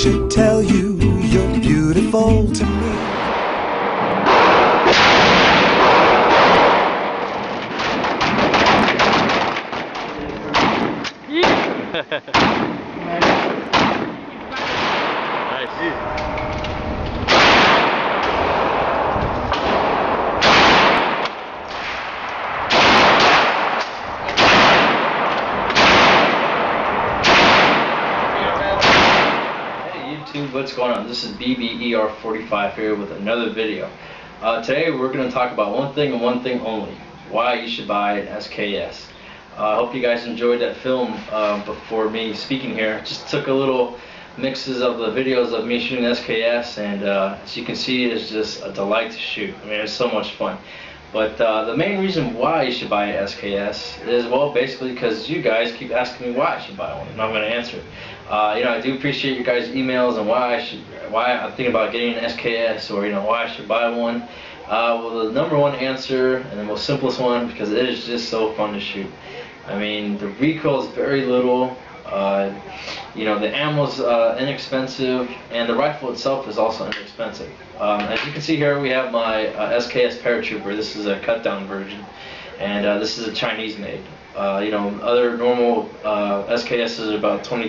should tell you you're beautiful to me. What's going on? This is BBER45 here with another video. Today we're going to talk about one thing and one thing only: why you should buy an SKS. I hope you guys enjoyed that film before me speaking here. Just took a little mixes of the videos of me shooting SKS, and as you can see, it's just a delight to shoot. I mean, it's so much fun. But the main reason why you should buy an SKS is, well, basically because you guys keep asking me why I should buy one, and I'm going to answer it. I do appreciate your guys' emails and why I'm thinking about getting an SKS, or why I should buy one. Well, the number one answer, and the most simplest one, because it is just so fun to shoot. I mean, the recoil is very little. The ammo's inexpensive, and the rifle itself is also inexpensive. As you can see here, we have my SKS Paratrooper. This is a cut-down version, and this is a Chinese made. Other normal SKSs are about 20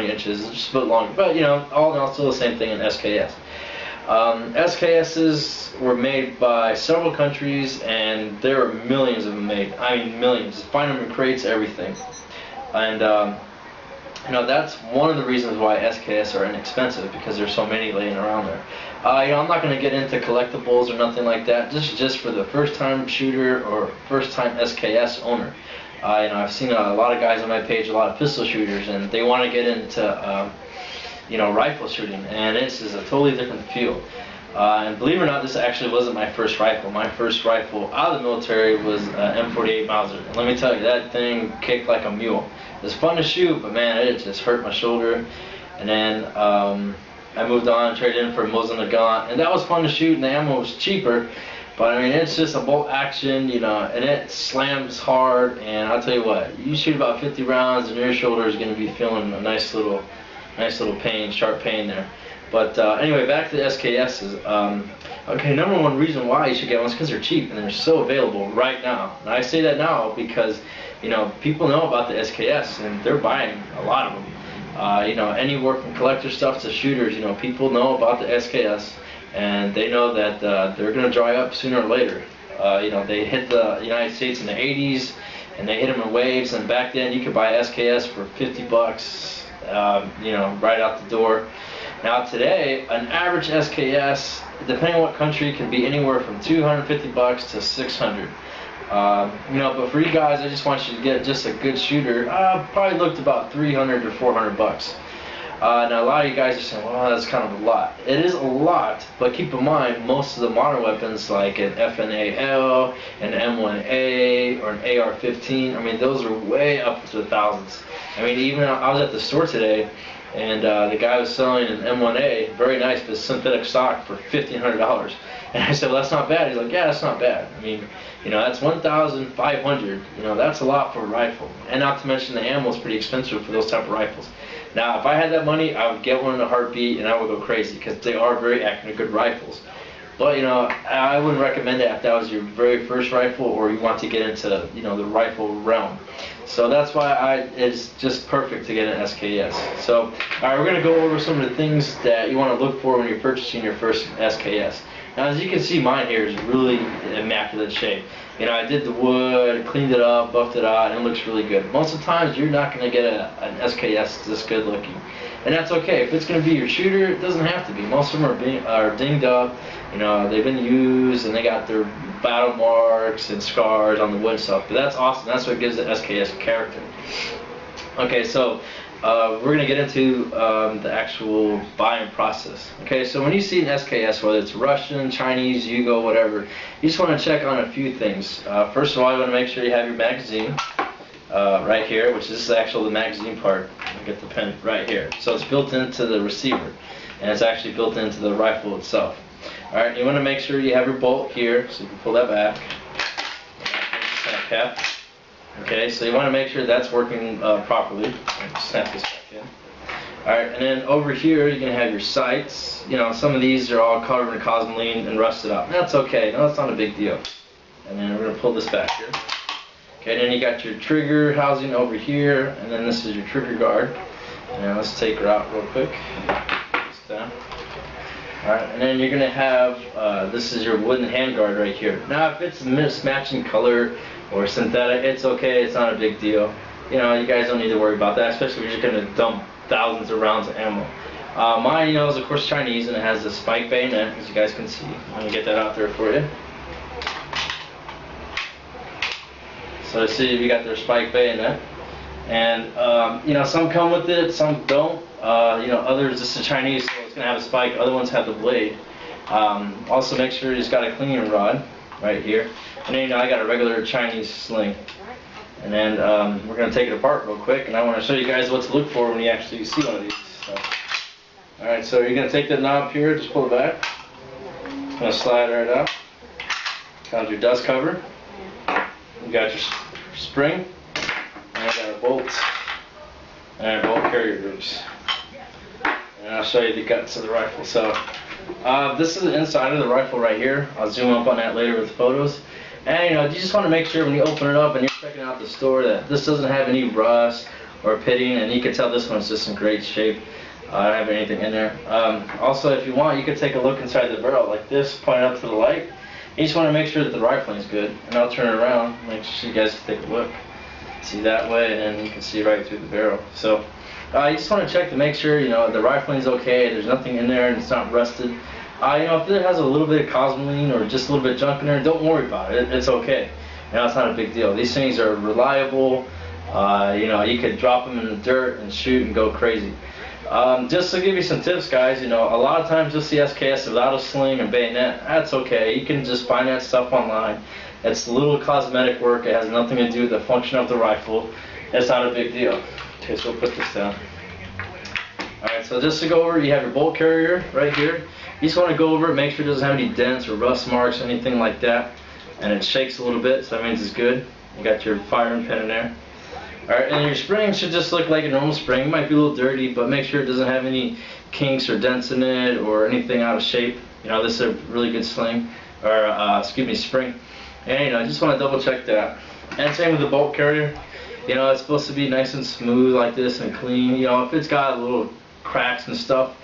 inches, just a bit longer, but all in all, still the same thing in SKS. SKSs were made by several countries, and there are millions of them made. I mean, millions. Find them in crates, everything. And that's one of the reasons why SKS are inexpensive, because there's so many laying around there. I'm not going to get into collectibles or nothing like that. This is just for the first-time shooter or first-time SKS owner. I've seen a lot of guys on my page, a lot of pistol shooters, and they want to get into rifle shooting, and this is a totally different field. And believe it or not, this actually wasn't my first rifle. My first rifle out of the military was an M48 Mauser. And let me tell you, that thing kicked like a mule. It was fun to shoot, but man, it just hurt my shoulder. And then I moved on and traded in for a Mosin Nagant, and that was fun to shoot, and the ammo was cheaper. But I mean, it's just a bolt action, and it slams hard. And I'll tell you what, you shoot about 50 rounds, and your shoulder is going to be feeling a nice little pain, sharp pain there. But anyway, back to the SKSs. Okay, number one reason why you should get one is because they're cheap and they're so available right now. And I say that now because people know about the SKS and they're buying a lot of them. Anywhere from collector stuff to shooters, people know about the SKS, and they know that they're going to dry up sooner or later. They hit the United States in the 80s, and they hit them in waves. And back then, you could buy SKS for $50, right out the door. Now today, an average SKS, depending on what country, can be anywhere from $250 to $600. But for you guys, I just want you to get just a good shooter. Probably looked about $300 to $400. Now a lot of you guys are saying, well, that's kind of a lot. It is a lot, but keep in mind, most of the modern weapons like an FNAL, an M1A, or an AR-15, I mean, those are way up to the thousands. I mean, even I was at the store today, and the guy was selling an M1A, very nice, but synthetic stock, for $1,500. And I said, well, that's not bad. He's like, yeah, that's not bad. I mean, that's $1,500. That's a lot for a rifle. And not to mention the ammo is pretty expensive for those type of rifles. Now, if I had that money, I would get one in a heartbeat, and I would go crazy, because they are very accurate, good rifles. But, I wouldn't recommend it if that was your very first rifle, or you want to get into, the rifle realm. So that's why it's just perfect to get an SKS. So, alright, we're going to go over some of the things that you want to look for when you're purchasing your first SKS. Now, as you can see, mine here is really immaculate shape. I did the wood, cleaned it up, buffed it out, and it looks really good. Most of the times, you're not going to get an SKS this good looking. And that's okay. If it's going to be your shooter, it doesn't have to be. Most of them are dinged up. They've been used, and they got their battle marks and scars on the wood stuff. But that's awesome. That's what gives the SKS character. Okay, so we're going to get into the actual buying process. Okay, so when you see an SKS, whether it's Russian, Chinese, Yugo, whatever, you just want to check on a few things. First of all, you want to make sure you have your magazine right here, which is actually the magazine part. I'll get the pen right here. So it's built into the receiver, and it's actually built into the rifle itself. Alright, you want to make sure you have your bolt here, so you can pull that back. Snap cap. Okay, so you want to make sure that's working properly. Snap this back in. Alright, and then over here you're going to have your sights. You know, some of these are all covered in cosmoline and rusted up. That's okay, no, that's not a big deal. And then we're going to pull this back here. Okay, then you got your trigger housing over here, and then this is your trigger guard. And let's take her out real quick. Down. Alright, and then you're going to have, this is your wooden handguard right here. Now if it's mismatching color or synthetic, it's okay, it's not a big deal. You know, you guys don't need to worry about that, especially if you're just going to dump thousands of rounds of ammo. Mine, you know, is of course Chinese, and it has the spike bayonet, as you guys can see. I'm going to get that out there for you. So see, we got their spike bayonet. And, you know, some come with it, some don't. You know, others, this is Chinese, so it's going to have a spike. Other ones have the blade. Also make sure it's got a cleaning rod right here. And then, you know, I got a regular Chinese sling. And then we're going to take it apart real quick, and I want to show you guys what to look for when you actually see one of these. So. Alright, so you're going to take the knob here, just pull it back. It's going to slide right out. Comes your dust cover. You got your spring. And I got our bolts. And our bolt carrier grooves. And I'll show you the guts of the rifle. So this is the inside of the rifle right here. I'll zoom up on that later with photos. And you know, you just want to make sure when you open it up and you're checking out the store that this doesn't have any rust or pitting, and you can tell this one's just in great shape. I don't have anything in there. Also, if you want, you can take a look inside the barrel like this, point up to the light. You just want to make sure that the rifling is good. And I'll turn it around, make sure you guys can take a look. See that way, and then you can see right through the barrel. So you just want to check to make sure, you know, the rifling is okay, there's nothing in there and it's not rusted. You know, if it has a little bit of cosmoline or just a little bit of junk in there, don't worry about it. It's okay. You know, it's not a big deal. These things are reliable. You know, you could drop them in the dirt and shoot and go crazy. Just to give you some tips, guys, you know, a lot of times you'll see SKS without a sling and bayonet. That's okay. You can just find that stuff online. It's little cosmetic work. It has nothing to do with the function of the rifle. It's not a big deal. Okay, so we'll put this down. Alright, so just to go over, you have your bolt carrier right here. You just want to go over it, make sure it doesn't have any dents or rust marks, anything like that. And it shakes a little bit, so that means it's good. You got your firing pin in there. Alright, and your spring should just look like a normal spring. It might be a little dirty, but make sure it doesn't have any kinks or dents in it or anything out of shape. You know, this is a really good sling, or excuse me, spring. And you know, I just want to double check that. And same with the bolt carrier. You know, it's supposed to be nice and smooth like this and clean. You know, if it's got little cracks and stuff,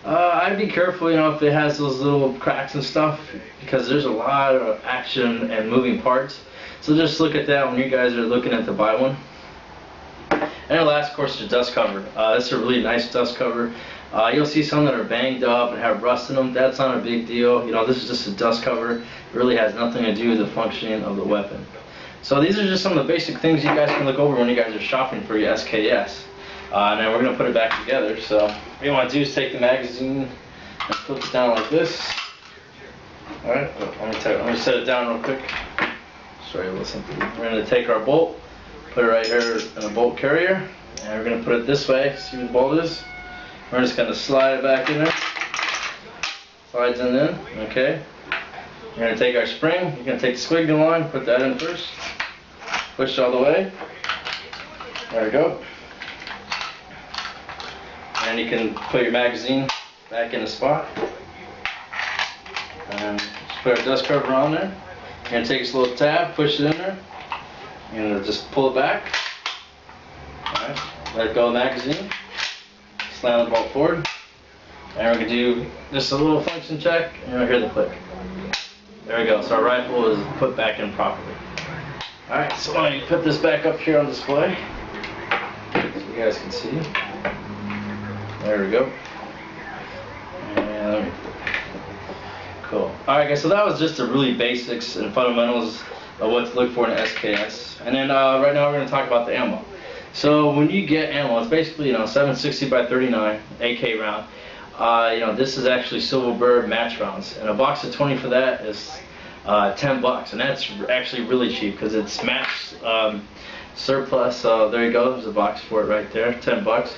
I'd be careful, you know, if it has those little cracks and stuff, because there's a lot of action and moving parts. So just look at that when you guys are looking at to buy one. And the last, of course, is dust cover. This is a really nice dust cover. You'll see some that are banged up and have rust in them. That's not a big deal. You know, this is just a dust cover. It really has nothing to do with the functioning of the weapon. So these are just some of the basic things you guys can look over when you guys are shopping for your SKS. And then we're going to put it back together. So what you want to do is take the magazine and flip it down like this. Alright, let me set it down real quick. Show you a little something. We're going to take our bolt, put it right here in a bolt carrier, and we're going to put it this way. See where the bolt is? We're just going to slide it back in there. Slides in then, okay. We're going to take our spring, you're going to take the squiggly line, put that in first. Push all the way. There we go. And you can put your magazine back in the spot. And just put our dust cover on there. You're going to take this little tab, push it in there. You're going to just pull it back. Alright, let go of the magazine. Slam the bolt forward. And we're going to do just a little function check, and you'll hear the click. There we go, so our rifle is put back in properly. Alright, so let me put this back up here on display, so you guys can see. There we go. And cool. Alright guys, so that was just the really basics and fundamentals of what to look for in an SKS. And then right now we're going to talk about the ammo. So when you get ammo, it's basically, you know, 760 by 39 AK round. You know, this is actually Silver Bird match rounds, and a box of 20 for that is $10, and that's actually really cheap because it's match surplus. So there you go, there's a box for it right there, $10.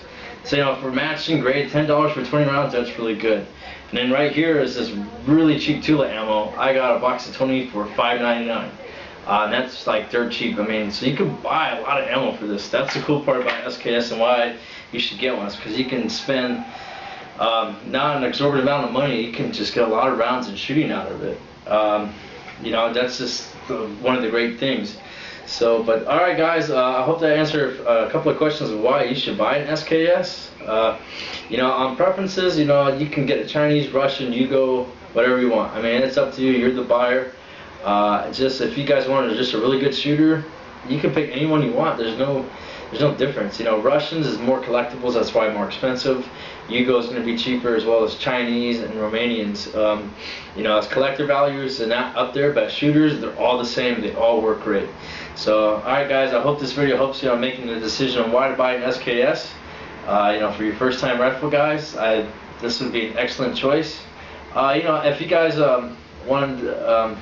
So you know, for matching grade, $10 for 20 rounds, that's really good. And then right here is this really cheap Tula ammo. I got a box of 20 for $5.99. And that's like dirt cheap. I mean, so you can buy a lot of ammo for this. That's the cool part about SKS and why you should get one, is because you can spend not an exorbitant amount of money. You can just get a lot of rounds and shooting out of it. You know, that's just one of the great things. So, but alright guys, I hope that answered a couple of questions of why you should buy an SKS. You know, on preferences, you know, you can get a Chinese, Russian, Yugo, whatever you want. I mean, it's up to you, you're the buyer. Just if you guys wanted just a really good shooter, you can pick anyone you want. There's no difference. You know, Russians is more collectibles, that's why more expensive. Yugo is going to be cheaper, as well as Chinese and Romanians. You know, as collector values are not up there, but shooters, they're all the same. They all work great. So, alright guys, I hope this video helps you on making the decision on why to buy an SKS. You know, for your first time rifle guys, this would be an excellent choice. You know, if you guys wanted a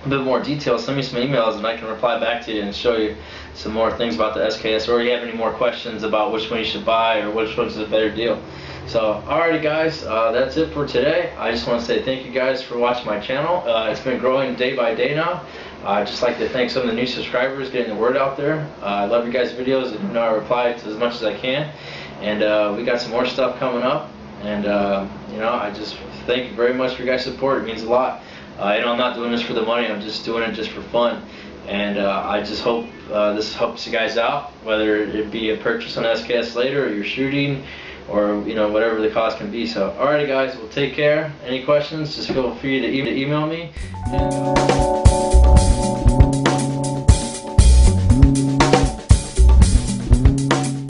bit more details, send me some emails and I can reply back to you and show you some more things about the SKS, or you have any more questions about which one you should buy or which one's a better deal. So, alrighty guys, that's it for today. I just want to say thank you guys for watching my channel. It's been growing day by day now. I'd just like to thank some of the new subscribers, getting the word out there. I love you guys' videos, and you know I reply to as much as I can. And we got some more stuff coming up. And you know, I just thank you very much for your guys' support. It means a lot. You know, I'm not doing this for the money. I'm just doing it just for fun. And I just hope this helps you guys out, whether it be a purchase on SKS later, or you're shooting, or you know, whatever the cost can be. So, alrighty guys, well, take care. Any questions? Just feel free to email me.